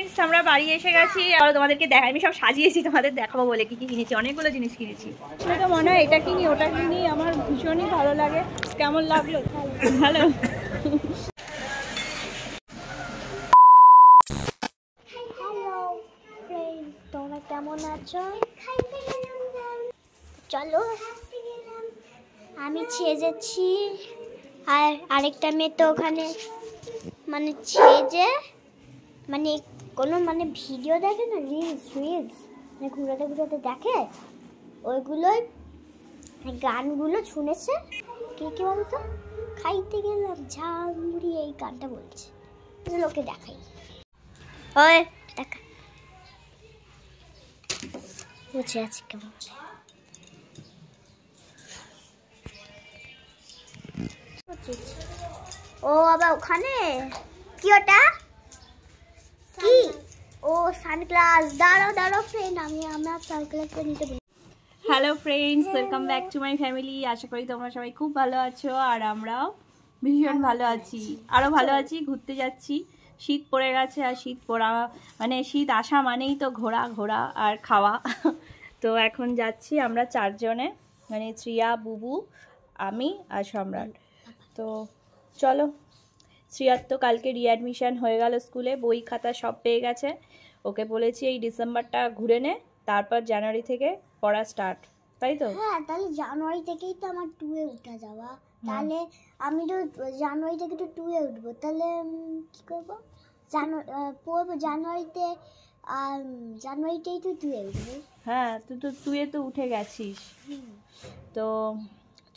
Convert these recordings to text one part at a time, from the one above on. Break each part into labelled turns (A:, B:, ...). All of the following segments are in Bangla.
A: ফ্রেন্ডস, আমরা বাড়ি এসে গেছি আর তোমাদেরকে দেখাই। আমি সব সাজিয়েছি তোমাদের দেখাবো বলে কি কি কিনেছি। অনেকগুলো জিনিস কিনেছি। তো মনে হয় এটা কিনি ওটা কিনি, আমার ভীষণই ভালো লাগে। কেমন লাগলো? ভালো।
B: তোমরা কেমন আছো? চলো, আমি ছেজেছি আর আরেকটা মেয়ে তো ওখানে মানে ছেজে মানে কোনো মানে ভিডিও দেখে না, রিলস মানে ঘুরাতে ঘুরাতে দেখে, ওইগুলোই গানগুলো শুনেছে। কি কি বলতো, খাইতে গেলাম ঝালমুড়ি, এই গানটা বলছে, লোকে দেখাই। ওই দেখা বুঝে আছে কেমন। ও আবার ওখানে কি, ওটা কি? ও সানগ্লাস। দাঁড়াও ফ্রেন্ড, আমার সানগ্লাসটা নিতে বলি।
A: Hello friends, welcome back to my family. আশা করি তোমরা সবাই খুব ভালো আছো আর আমরাও ভীষণ ভালো আছি। আরও ভালো আছি। ঘুরতে যাচ্ছি, শীত পড়ে গেছে আর শীত পড়া মানে শীত আসা মানেই তো ঘোরা ঘোরা আর খাওয়া। তো এখন যাচ্ছি আমরা চারজনে, মানে শ্রিয়া, বুবু, আমি আর সম্রাট। তো চলো, শ্রিয়ার তো কালকে রিঅ্যাডমিশন হয়ে গেল স্কুলে, বই খাতা সব পেয়ে গেছে। ওকে বলেছি এই ডিসেম্বরটা ঘুরে নে, তারপর জানুয়ারি থেকে পড়া স্টার্ট, তাই তো?
B: হ্যাঁ, তাহলে জানুয়ারি থেকেই তো আমার 2 এ উঠা যাওয়া। তাহলে আমি তো জানুয়ারি থেকে তো 2 এ উঠবো, তাহলে কি করবো? পড়বো জানুয়ারিতে, আর জানুয়ারিতেই তো 2 এ উঠবো।
A: হ্যাঁ, তুই তো উঠে গেছিস। তো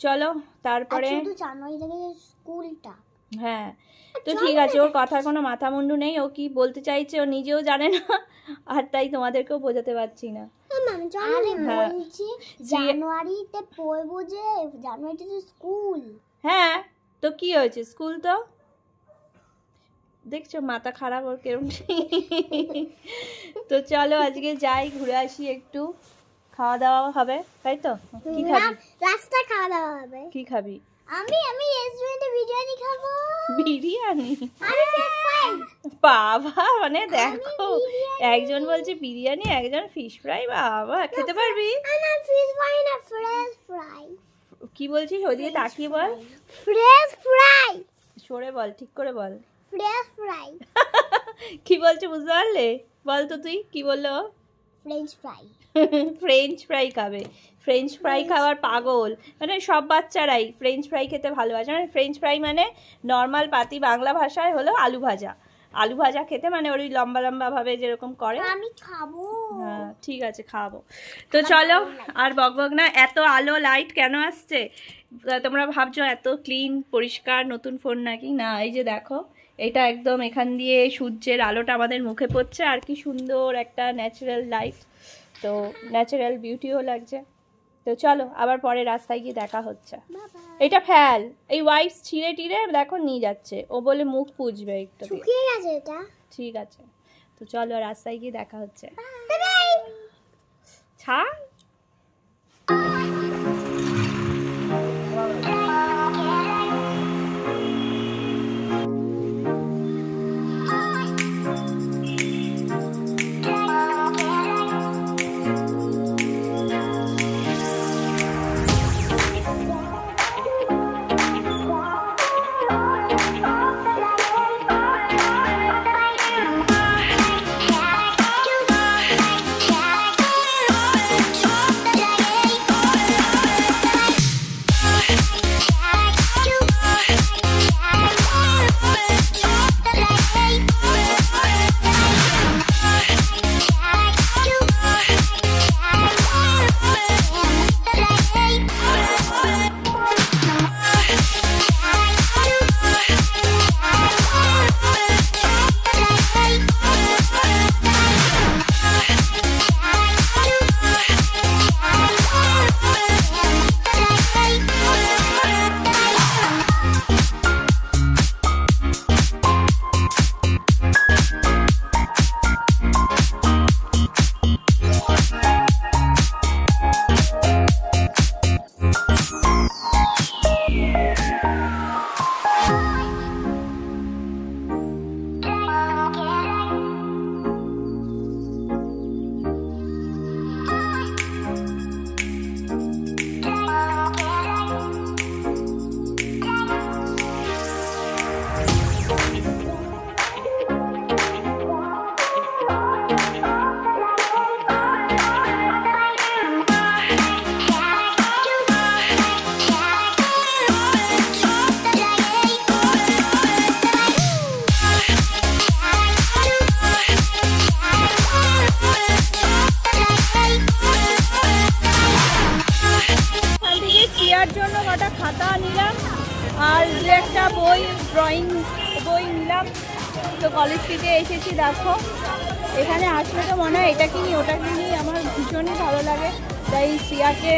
A: চলো তারপরে
B: শুধু জানুয়ারি থেকে স্কুলটা।
A: হ্যাঁ, তো ঠিক আছে, ওর কথার কোনো মাথা মুন্ডু নেই। ও কি বলতে চাইছে ও নিজেও জানে না, আর তাই তোমাদেরকেও বোঝাতে পারছি না।
B: বলছি জানুয়ারিতে পড়বো, যে জানুয়ারিতে তো স্কুল।
A: হ্যাঁ, তো কি হয়েছে, স্কুল তো দেখছো, মাথা খারাপ ওর কেরম। তো চলো আজকে যাই, ঘুরে আসি, একটু খাওয়া দাওয়া হবে, তাই তো? কি খাবি?
B: রাস্তায় খাওয়া দাওয়া হবে।
A: কি খাবি?
B: আমি রেস্টুরেন্টে বিরিয়ানি খাবো।
A: বিরিয়ানি? বাবা, মানে দেখো, একজন বলছে বিরিয়ানি, একজন ফিশ ফ্রাই। বাবা, খেতে পারবি?
B: ফিশ ফ্রাই না, ফ্রেশ ফ্রাই।
A: কি বলছিস? ওদিকে তাকিয়ে বল।
B: Fresh fry.
A: সরে বল, ঠিক করে বল।
B: Fresh fry.
A: কি বলছে বুঝতে পারলে? বল তো তুই কি বললো?
B: French fry.
A: ফ্রেঞ্চ ফ্রাই খাবে? ফ্রেঞ্চ ফ্রাই খাওয়ার পাগল, মানে সব বাচ্চারাই ফ্রেঞ্চ ফ্রাই খেতে ভালোবাসে। মানে ফ্রেঞ্চ ফ্রাই মানে নর্মাল পাতি বাংলা ভাষায় হলো আলু ভাজা। আলু ভাজা খেতে মানে ওই লম্বা লম্বা ভাবে যেরকম করে।
B: আমি খাবো।
A: হ্যাঁ ঠিক আছে, খাবো। তো চলো আর বকবক না। এত আলো লাইট কেন আসছে? তোমরা ভাবছো এত ক্লিন পরিষ্কার নতুন ফোন নাকি? না, এই যে দেখো, এটা একদম এখান দিয়ে সূর্যের আলোটা আমাদের মুখে পড়ছে, আর কি সুন্দর একটা ন্যাচারাল লাইট। তো ন্যাচারাল বিউটিও লাগছে। তো চলো আবার পরে রাস্তায় গিয়ে দেখা হচ্ছে। এটা ফেল, এই ওয়াইপস ছিঁড়ে টিড়ে দেখো নিয়ে যাচ্ছে, ও বলে মুখ পুজবে একটু।
B: শুকিয়ে গেছে এটা।
A: ঠিক আছে, তো চলো রাস্তায় গিয়ে দেখা হচ্ছে। ছাড়। ড্রয়িং বই নিলাম। তো কলেজ স্ট্রিটে এসেছি, দেখো এখানে আসলে তো মনে হয় এটা কিনি ওটা কিনি, আমার ভীষণই ভালো লাগে। তাই শ্রিয়াকে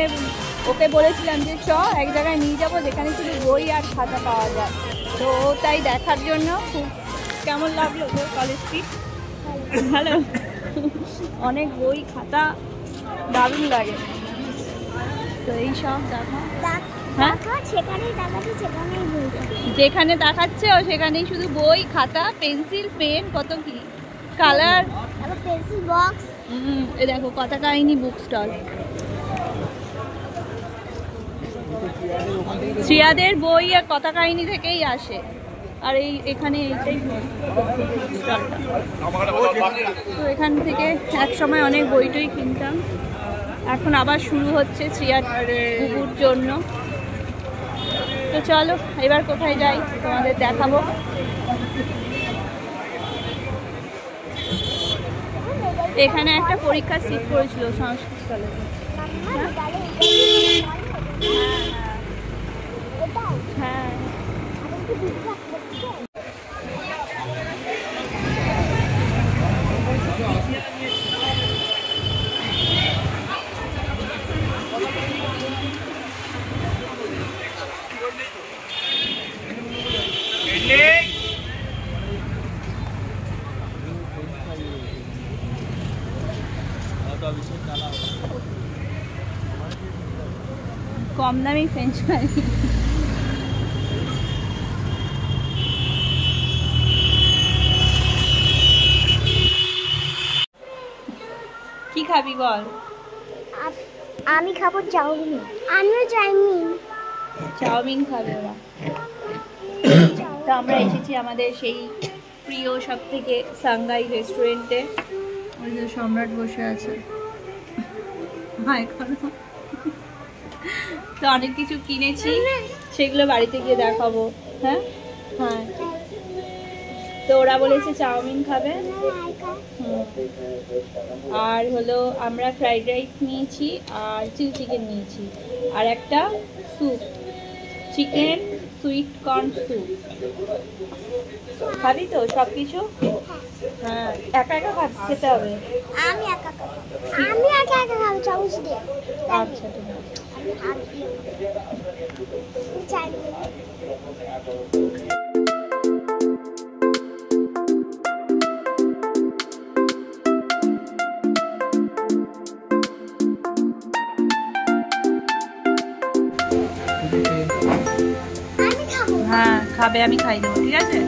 A: ওকে বলেছিলাম যে চ এক জায়গায় নিয়ে যাবো যেখানে শুধু বই আর খাতা পাওয়া যায়। তো তাই দেখার জন্য খুব কেমন লাগলো তোর কলেজ স্ট্রিট? ভালো, অনেক বই খাতা দারুণ লাগে। তো এইসব দেখো, হ্যাঁ যেখানে দেখাচ্ছে ও সেখানেই শুধু বই খাতা পেন্সিল পেন কত কি কালার,
B: পেন্সিল বক্স।
A: এই দেখো কথা কাহিনী বুক স্টল। শ্রিয়াদের বই আর কথা কাহিনী থেকেই আসে। আর এখানে এইটাই স্টলটা। তো এখান থেকে এক সময় অনেক বইটই কিনতাম, এখন আবার শুরু হচ্ছে শ্রিয়ার বুবুর জন্য। তো চলো এবার কোথায় যাই তোমাদের দেখাবো। এখানে একটা পরীক্ষার সিট পড়েছিল সংস্কৃত কলেজে। হ্যাঁ কম দামি ফ্রেঞ্চ ফ্রাই। কি খাবি বল?
B: আমি খাবো চাউমিন। আমিও চাউমিন।
A: চাউমিন খাবে ওরা। তো আমরা এসেছি আমাদের সেই প্রিয় সব থেকে সাংঘাই রেস্টুরেন্টে। ওই যে সম্রাট বসে আছে। তো অনেক কিছু কিনেছি, সেগুলো বাড়িতে গিয়ে দেখাবো। হ্যাঁ হ্যাঁ, তো ওরা বলেছে চাউমিন খাবে। আর হলো আমরা ফ্রাইড রাইস নিয়েছি আর চিলি চিকেন নিয়েছি আর একটা soup, chicken sweet corn soup. খাবি তো সব কিছু? হ্যাঁ, একা একা খেতে হবে।
B: আমি একা খাবো চামচ দিয়ে।
A: আচ্ছা ঠিক আছে। হ্যাঁ খাবে, আমি খাই দেবো, ঠিক আছে?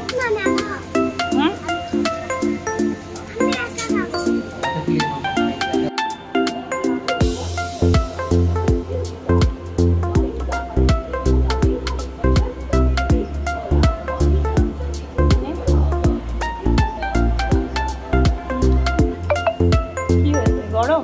A: কি হয়েছে, গরম?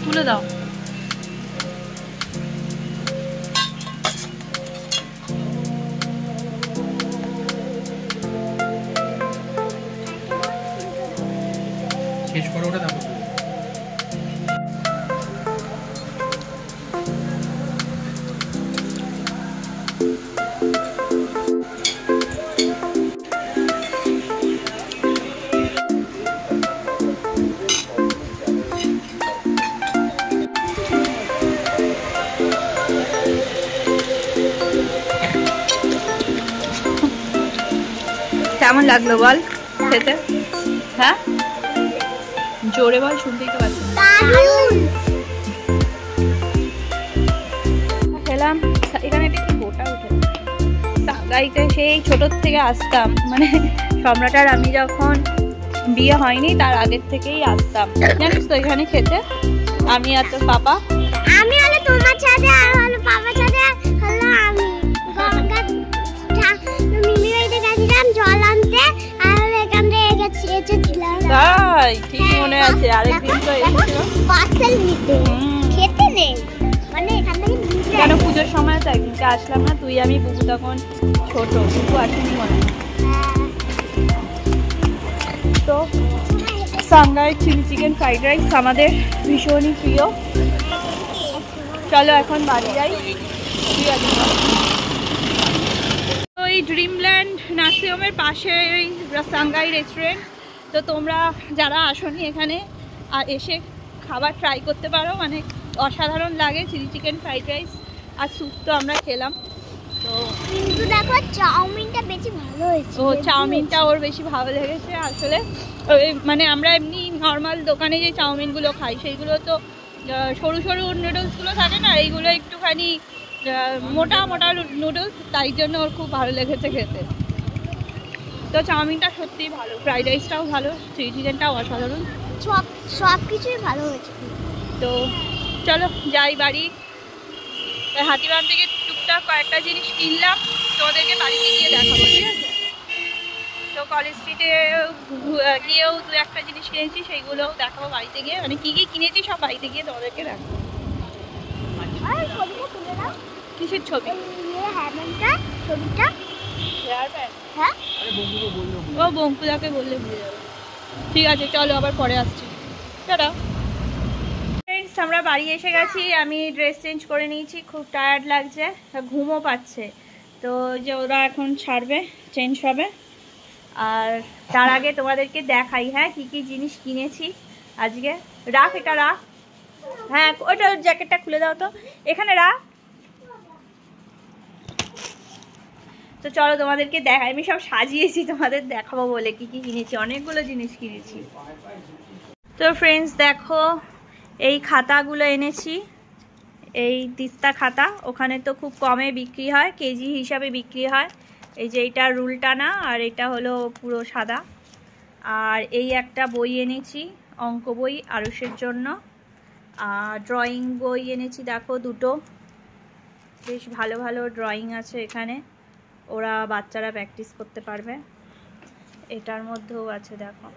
A: তুলে দাও।
C: শেষ করে ওটা দাও।
A: কেমন লাগলো বল খেতে? হ্যাঁ জোরে বল, শুনতেই তো পাচ্ছি। খেলাম এখানে একটা কি গোটা উঠে গাড়িতে, সেই ছোটোর থেকে আসতাম, মানে সম্রাট আর আমি যখন বিয়ে হয়নি তার আগের থেকেই আসতাম জানিস তো এখানে খেতে, আমি আর তোর পাপা।
B: আমি তোমার সাথে আর হলো বাবার সাথে হলো আমি গঙ্গা মিমি বাড়িতে গেছিলাম জল আনতে আর হলো এখান থেকে এসেছিলাম।
A: তাই ঠিক মনে আছে, আরেকদিন তো এসেছিল
B: পার্সেল নিতে, খেতে নেই মানে এখান থেকে নিতে।
A: কেন পুজোর সময় তো একদিনকে আসলাম না, তুই আমি বুবু তখন ছোট, বুবু আসেনি মনে হয়। তো Shanghai chilli chicken fried rice আমাদের ভীষণই প্রিয়। চলো এখন বাড়ি যাই। ঠিক আছে, ওই ড্রিমল্যান্ড নার্সিংহোমের পাশে সাংঘাই রেস্টুরেন্ট। তো তোমরা যারা আসোনি এখানে এসে খাবার ট্রাই করতে পারো, মানে অসাধারণ লাগে। চিলি চিকেন ফ্রাইড রাইস আর স্যুপ তো আমরা খেলাম। তো
B: কিন্তু দেখো চাউমিনটা বেশি ভালো হয়েছে।
A: তো চাউমিনটা ওর বেশি ভালো লেগেছে আসলে। ওই মানে আমরা এমনি নর্মাল দোকানে যে চাউমিনগুলো খাই সেইগুলো তো সরু সরু নুডলসগুলো থাকে না, এইগুলো একটুখানি মোটা মোটা নুডলস, তাই জন্য ওর খুব ভালো লেগেছে খেতে। তো চাউমিনটা সত্যিই ভালো, ফ্রাইড রাইসটাও ভালো, চিলি চিকেনটাও অসাধারণ,
B: সব কিছুই ভালো হয়েছে।
A: তো চলো যাই বাড়ি। হাতিবাগান থেকে টুকটাক কয়েকটা জিনিস কিনলাম, তোমাদেরকে বাড়িতে গিয়ে দেখাবো, ঠিক আছে? তো কলেজ স্ট্রিটে গিয়েও দু একটা জিনিস কিনেছি, সেইগুলোও দেখাবো বাড়িতে গিয়ে, মানে কী কী কিনেছি সব বাড়িতে গিয়ে তোমাদেরকে দেখাবো। কিসের ছবি?
B: ছবিটা হ্যাঁ
A: ও বঙ্কুদাকে বললে ভুলে যাবে। ঠিক আছে চলো, আবার পরে আসছি। টাটা। ফ্রেন্ডস আমরা বাড়ি এসে গেছি, আমি ড্রেস চেঞ্জ করে নিয়েছি, খুব টায়ার্ড লাগছে, ঘুমও পাচ্ছে। তো যে ওরা এখন ছাড়বে, চেঞ্জ হবে। আর তার আগে তোমাদেরকে দেখাই হ্যাঁ কী কী জিনিস কিনেছি আজকে। রাখ, এটা রাখ, হ্যাঁ ওটা জ্যাকেটটা খুলে দাও তো, এখানে রাখ। তো চলো তোমাদেরকে দেখাই, আমি সব সাজিয়েছি তোমাদের দেখাবো বলে কি কি কিনেছি, অনেকগুলো জিনিস কিনেছি। তো ফ্রেন্ডস দেখো, এই খাতাগুলো এনেছি, এই তিস্তা খাতা, ওখানে তো খুব কমে বিক্রি হয়, কেজি হিসাবে বিক্রি হয়। এই যে এইটা রুলটা না, আর এটা হলো পুরো সাদা। আর এই একটা বই এনেছি, অঙ্ক বই আরুষের জন্য। আর ড্রয়িং বই এনেছি দেখো দুটো, বেশ ভালো ভালো ড্রয়িং আছে এখানে, ওরা বাচ্চারা প্র্যাকটিস করতে পারবে। এটার মধ্যেও আছে দেখো।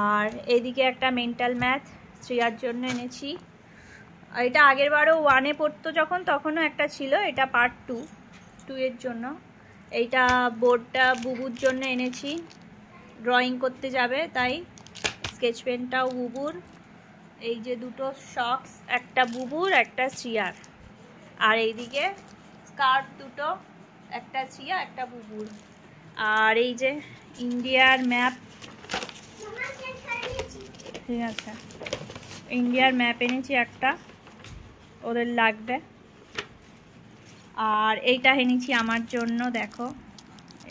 A: আর এদিকে একটা মেন্টাল ম্যাথ শ্রেয়ার জন্য এনেছি। এটা আগের বারও 1-এ পড়তো যখন, তখনও একটা ছিল, এটা পার্ট 2 এর জন্য। এইটা বোর্ডটা বুবুর জন্য এনেছি, ড্রয়িং করতে যাবে তাই। স্কেচ পেনটাও বুবুর। এই যে দুটো সক্স, একটা বুবুর একটা শ্রিয়ার। আর এইদিকে স্কার্ট দুটো, একটা শ্রিয়া একটা বুবুর। আর এই যে ইন্ডিয়ার ম্যাপ, ঠিক আছে, ইন্ডিয়ার ম্যাপ এনেছি একটা, ওদের লাগবে। আর এইটা এনেছি আমার জন্য দেখো,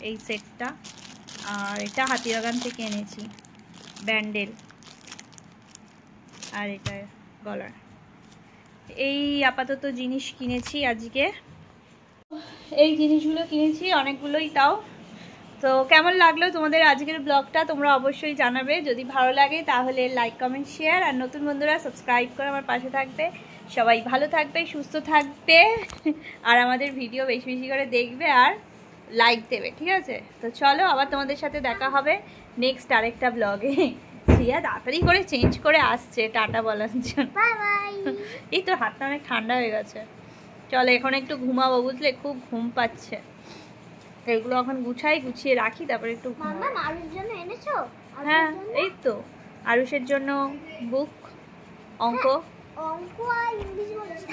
A: এই সেটটা। আর এটা হাতিবাগান থেকে এনেছি, ব্যান্ডেল। আর এটা গলার। এই আপাতত জিনিস কিনেছি আজকে, এই জিনিসগুলো কিনেছি অনেকগুলোই তাও। তো কেমন লাগলো তোমাদের আজকের ব্লগটা তোমরা অবশ্যই জানাবে, যদি ভালো লাগে তাহলে লাইক কমেন্ট শেয়ার, আর নতুন বন্ধুরা সাবস্ক্রাইব করে আমার পাশে থাকবে। সবাই ভালো থাকবে, সুস্থ থাকবে, আর আমাদের ভিডিও বেশি বেশি করে দেখবে আর লাইক দেবে, ঠিক আছে? তো চলো আবার তোমাদের সাথে দেখা হবে নেক্সট আরেকটা ব্লগে। শ্রিয়া তাড়াতাড়ি করে চেঞ্জ করে আসছে টাটা বলার জন্য।
B: Bye bye.
A: এই তো হাতটা অনেক ঠান্ডা হয়ে গেছে। চলো এখন একটু ঘুমাবো, বুঝলে খুব ঘুম পাচ্ছে। এগুলো এখন গুছিয়ে রাখি, তারপরে একটু
B: মামা আরুর জন্য এনেছো?
A: হ্যাঁ এই তো আরুষের জন্য বুক, অঙ্ক
B: আর ইংলিশ বলছি।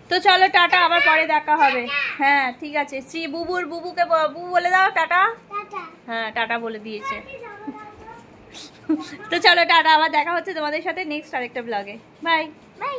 A: তো চলো টাটা, আবার পরে দেখা হবে। হ্যাঁ ঠিক আছে, বুবুকে বুবু বলে দাও টাটা। হ্যাঁ টাটা বলে দিয়েছে। তো চলো টাটা, আবার দেখা হচ্ছে তোমাদের সাথে নেক্সট আরেকটা ব্লগে। Bye
B: bye.